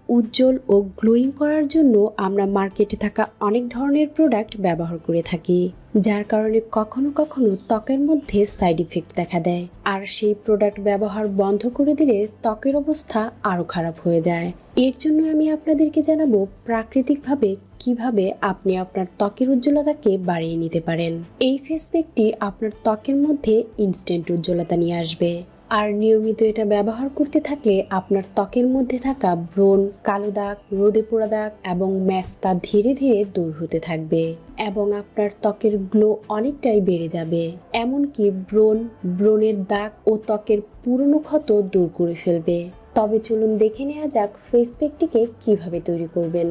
উজ্জ্বল ও glowing করার জন্য আমরা মার্কেটে থাকা অনেক ধরনের প্রোডাক্ট ব্যবহার করে থাকি, যার কারণে কখনো কখনো ত্বকের মধ্যে সাইড ইফেক্ট দেখা দেয়। আর সেই প্রোডাক্ট ব্যবহার বন্ধ করে দিলে ত্বকের অবস্থা আরও খারাপ হয়ে যায়। এর জন্য আমি আপনাদেরকে জানাবো প্রাকৃতিকভাবে কিভাবে আপনি আপনার ত্বকের উজ্জ্বলতাকে বাড়িয়ে নিতে পারেন। এই ফেস প্যাকটি আপনার ত্বকের মধ্যে ইনস্ট্যান্ট উজ্জ্বলতা নিয়ে আসবে। আর নিয়মিত এটা ব্যবহার করতে থাকলে আপনার ত্বকের মধ্যে থাকা ব্রণ, কালো দাগ, রোদে পোড়া দাগ এবং ম্যাস্তা ধীরে ধীরে দূর হতে থাকবে এবং আপনার ত্বকের গ্লো অনেকটাই বেড়ে যাবে। এমনকি ব্রণের দাগ ও ত্বকের পুরনো ক্ষত দূর করে ফেলবে। তবে চলুন দেখে নেওয়া যাক ফেস প্যাকটিকে কিভাবে তৈরি করবেন।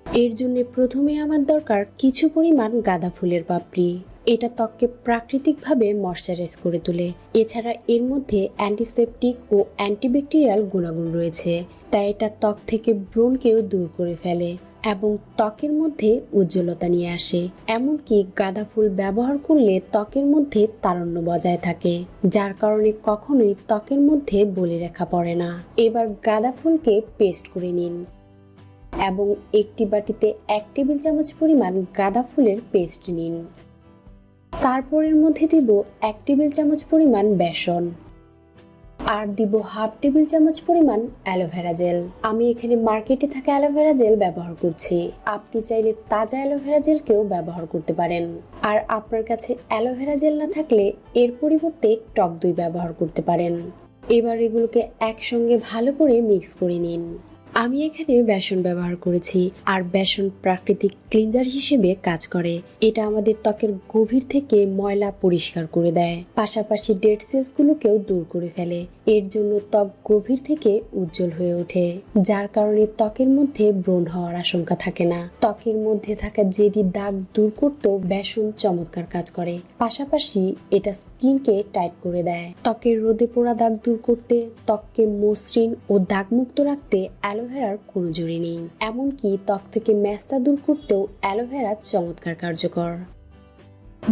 এর জন্য প্রথমে আমার দরকার কিছু পরিমাণ গাঁদা ফুলের পাপড়ি। এটা ত্বককে প্রাকৃতিকভাবে ময়শ্চারাইজ করে তোলে। এছাড়া এর মধ্যে অ্যান্টিসেপটিক ও অ্যান্টিব্যাকটেরিয়াল গুণাগুণ রয়েছে, তাই এটা ত্বক থেকে ব্রণকেও দূর করে ফেলে এবং ত্বকের মধ্যে উজ্জ্বলতা নিয়ে আসে। এমনকি গাঁদা ফুল ব্যবহার করলে ত্বকের মধ্যে তারুণ্য বজায় থাকে, যার কারণে কখনোই ত্বকের মধ্যে বলিরেখা পড়ে না। এবার গাঁদা ফুলকে পেস্ট করে নিন এবং একটি বাটিতে 1 টেবিল চামচ পরিমাণ গাঁদা ফুলের পেস্ট নিন। তারপর এর মধ্যে দিব 1 টেবিল চামচ পরিমাণ বেসন আর দিব 1/2 টেবিল চামচ পরিমাণ অ্যালোভেরা জেল। আমি এখানে মার্কেটে থাকা অ্যালোভেরা জেল ব্যবহার করছি, আপনি চাইলে তাজা অ্যালোভেরা জেলকেও ব্যবহার করতে পারেন। আর আপনার কাছে অ্যালোভেরা জেল না থাকলে এর পরিবর্তে টক দই ব্যবহার করতে পারেন। এবার এগুলোকে একসঙ্গে ভালো করে মিক্স করে নিন। আমি এখানে বেসন ব্যবহার করেছি, আর বেসন প্রাকৃতিক ক্লিনজার হিসেবে কাজ করে। এটা আমাদের ত্বকের গভীর থেকে ময়লা পরিষ্কার করে দেয়, পাশাপাশি ডেড সেলসগুলোকেও দূর করে ফেলে। এর জন্য ত্বক গভীর থেকে উজ্জ্বল হয়ে ওঠে, যার কারণে ত্বকের মধ্যে ব্রণ হওয়ার আশঙ্কা থাকে না। ত্বকের মধ্যে থাকা জেদি দাগ দূর করতেও বেসন চমৎকার কাজ করে। পাশাপাশি এটা স্কিনকে টাইট করে দেয়। ত্বকের রোদে পোড়া দাগ দূর করতে, ত্বককে মসৃণ ও দাগমুক্ত রাখতে অ্যালোভেরার কোনো জুড়ি নেই। এমনকি ত্বক থেকে ম্যাস্তা দূর করতেও অ্যালোভেরা চমৎকার কার্যকর।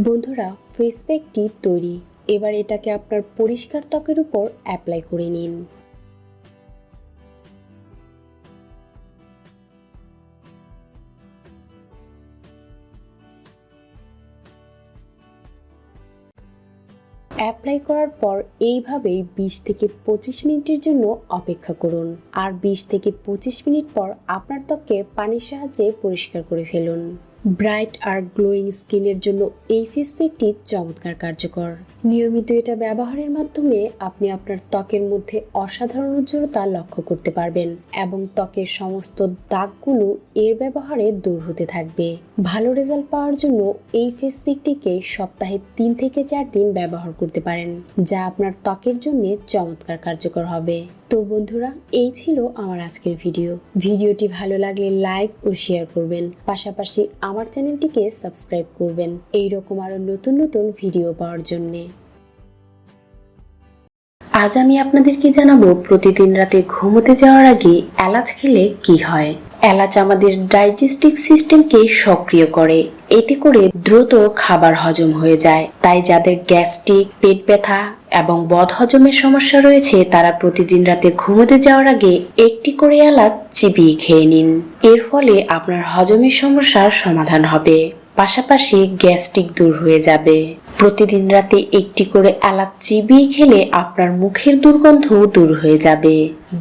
বন্ধুরা, ফেস প্যাকটি তৈরি। এবার এটাকে আপনার পরিষ্কার ত্বকের উপর অ্যাপ্লাই করে নিন। অ্যাপ্লাই করার পর এইভাবেই 20 থেকে 25 মিনিটের জন্য অপেক্ষা করুন। আর 20 থেকে 25 মিনিট পর আপনার ত্বককে পানির সাহায্যে পরিষ্কার করে ফেলুন। ব্রাইট আর গ্লোয়িং স্কিনের জন্য এই ফেস প্যাকটি চমৎকার কার্যকর। নিয়মিত এটা ব্যবহারের মাধ্যমে আপনি আপনার ত্বকের মধ্যে অসাধারণ উজ্জ্বলতা লক্ষ্য করতে পারবেন এবং ত্বকের সমস্ত দাগগুলো এর ব্যবহারে দূর হতে থাকবে। ভালো রেজাল্ট পাওয়ার জন্য এই ফেস প্যাকটিকে সপ্তাহে 3 থেকে 4 দিন ব্যবহার করতে পারেন, যা আপনার ত্বকের জন্য চমৎকার কার্যকর হবে। তো বন্ধুরা, এই ছিল আমার আজকের ভিডিওটি ভালো লাগলে লাইক ও শেয়ার করবেন, পাশাপাশি আমার চ্যানেলটিকে সাবস্ক্রাইব করবেন এইরকম আরো নতুন নতুন ভিডিও পাওয়ার জন্য। আজ আমি আপনাদেরকে জানাবো প্রতিদিন রাতে ঘুমোতে যাওয়ার আগে এলাচ খেলে কি হয়। এলাচ আমাদের ডাইজেস্টিভ সিস্টেমকে সক্রিয় করে, এতে করে দ্রুত খাবার হজম হয়ে যায়। তাই যাদের গ্যাস্ট্রিক, পেট ব্যথা এবং বদহজমের সমস্যা রয়েছে তারা প্রতিদিন রাতে ঘুমোতে যাওয়ার আগে একটি করে এলাচ চিবিয়ে খেয়ে নিন। এর ফলে আপনার হজমের সমস্যার সমাধান হবে, পাশাপাশি গ্যাস্ট্রিক দূর হয়ে যাবে। প্রতিদিন রাতে একটি করে এলাচ চিবিয়ে খেলে আপনার মুখের দুর্গন্ধ দূর হয়ে যাবে।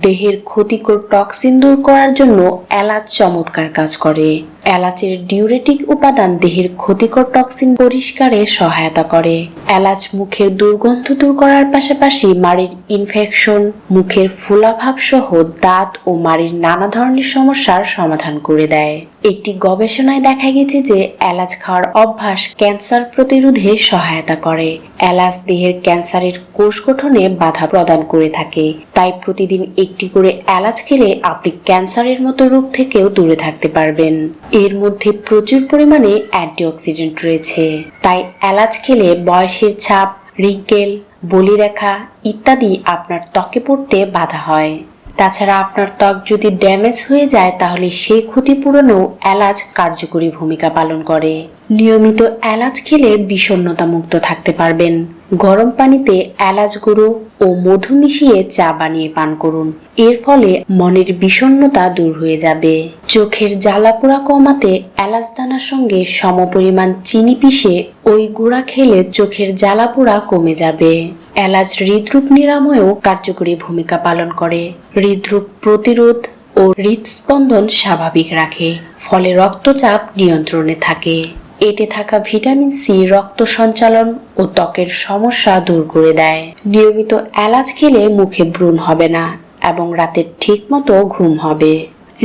দেহের ক্ষতিকর টক্সিন দূর করার জন্য এলাচ চমৎকার কাজ করে। এলাচের ডিউরেটিক উপাদান দেহের ক্ষতিকর টক্সিন পরিষ্কারে সহায়তা করে। এলাচ মুখের দুর্গন্ধ দূর করার পাশাপাশি মাড়ির ইনফেকশন, মুখের ফোলাভাব সহ দাঁত ও মাড়ির নানা ধরনের সমস্যার সমাধান করে দেয়। একটি গবেষণায় দেখা গেছে যে এলাচ খাওয়ার অভ্যাস ক্যান্সার প্রতিরোধে সহায়তা করে। এলাচ দেহের ক্যান্সারের কোষ গঠনে বাধা প্রদান করে থাকে, তাই প্রতিদিন একটি করে এলাচ খেলে আপনি ক্যান্সারের মতো রোগ থেকেও দূরে থাকতে পারবেন। এর মধ্যে প্রচুর পরিমাণে অ্যান্টিঅক্সিডেন্ট রয়েছে, তাই এলাচ খেলে বয়সের ছাপ, রিঙ্কেল, বলিরেখা ইত্যাদি আপনার ত্বকে পড়তে বাধা হয়। তাছাড়া আপনার ত্বক যদি ড্যামেজ হয়ে যায় তাহলে সেই ক্ষতিপূরণেও এলাচ কার্যকরী ভূমিকা পালন করে। নিয়মিত এলাচ খেলে বিষণ্ণতা মুক্ত থাকতে পারবেন। গরম পানিতে এলাচ গুঁড়ো ও মধু মিশিয়ে চা বানিয়ে পান করুন। এর ফলে মনের বিষণ্ণতা দূর হয়ে যাবে। চোখের জ্বালাপোড়া কমাতে এলাচ দানার সঙ্গে সমপরিমাণ চিনি পিষে ওই গুঁড়া খেলে চোখের জ্বালাপোড়া কমে যাবে। এলাচ হৃদরোগ নিরাময়েও কার্যকরী ভূমিকা পালন করে। হৃদরোগ প্রতিরোধ ও হৃদস্পন্দন স্বাভাবিক রাখে, ফলে রক্তচাপ নিয়ন্ত্রণে থাকে। এতে থাকা ভিটামিন সি রক্ত সঞ্চালন ও ত্বকের সমস্যা দূর করে দেয়। নিয়মিত এলাচ খেলে মুখে ব্রণ হবে না এবং রাতে ঠিকমতো ঘুম হবে।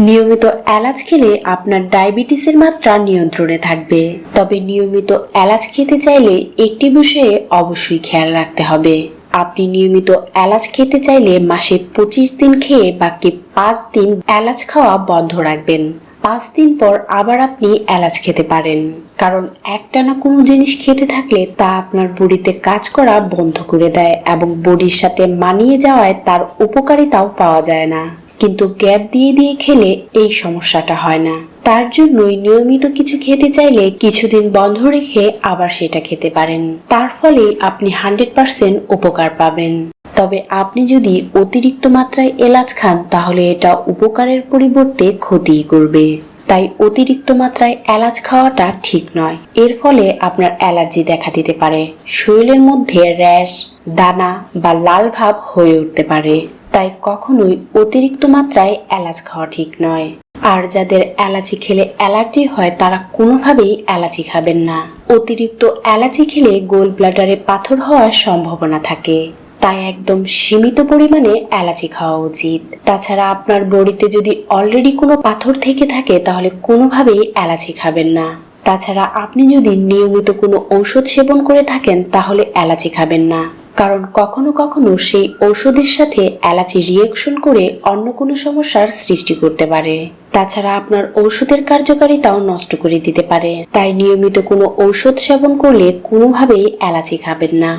নিয়মিত এলাচ খেলে আপনার ডায়াবেটিসের মাত্রা নিয়ন্ত্রণে থাকবে। তবে নিয়মিত এলাচ খেতে চাইলে একটি বিষয়ে অবশ্যই খেয়াল রাখতে হবে। আপনি নিয়মিত এলাচ খেতে চাইলে মাসে 25 দিন খেয়ে বাকি 5 দিন এলাচ খাওয়া বন্ধ রাখবেন। 5 দিন পর আবার আপনি এলাচ খেতে পারেন, কারণ একটানা কোনো জিনিস খেতে থাকলে তা আপনার বডিতে কাজ করা বন্ধ করে দেয় এবং বডির সাথে মানিয়ে যাওয়ায় তার উপকারিতাও পাওয়া যায় না। কিন্তু গ্যাপ দিয়ে দিয়ে খেলে এই সমস্যাটা হয় না। তার জন্যই নিয়মিত কিছু খেতে চাইলে কিছুদিন বন্ধ রেখে আবার সেটা খেতে পারেন। তার ফলে আপনি 100% উপকার পাবেন। তবে আপনি যদি অতিরিক্ত মাত্রায় এলাচ খান তাহলে এটা উপকারের পরিবর্তে ক্ষতিই করবে। তাই অতিরিক্ত মাত্রায় এলাচ খাওয়াটা ঠিক নয়। এর ফলে আপনার অ্যালার্জি দেখা দিতে পারে, শরীরের মধ্যে র্যাশ, দানা বা লাল ভাব হয়ে উঠতে পারে। তাই কখনোই অতিরিক্ত মাত্রায় এলাচ খাওয়া ঠিক নয়। আর যাদের এলাচি খেলে অ্যালার্জি হয় তারা কোনোভাবেই এলাচি খাবেন না। অতিরিক্ত এলাচি খেলে গোল ব্লাডারে পাথর হওয়ার সম্ভাবনা থাকে। তাই একদম সীমিত পরিমাণে এলাচি খাওয়া উচিত। তাছাড়া আপনার বডিতে যদি অলরেডি কোনো পাথর থেকে থাকে তাহলে কোনোভাবেই এলাচি খাবেন না। তাছাড়া আপনি যদি নিয়মিত কোনো ঔষধ সেবন করে থাকেন তাহলে এলাচি খাবেন না, কারণ কখনো কখনো সেই ঔষধের সাথে এলাচি রিঅ্যাকশন করে অন্য কোনো সমস্যার সৃষ্টি করতে পারে। তাছাড়া আপনার ঔষধের কার্যকারিতাও নষ্ট করে দিতে পারে। তাই নিয়মিত কোনো ঔষধ সেবন করলে কোনোভাবেই এলাচি খাবেন না।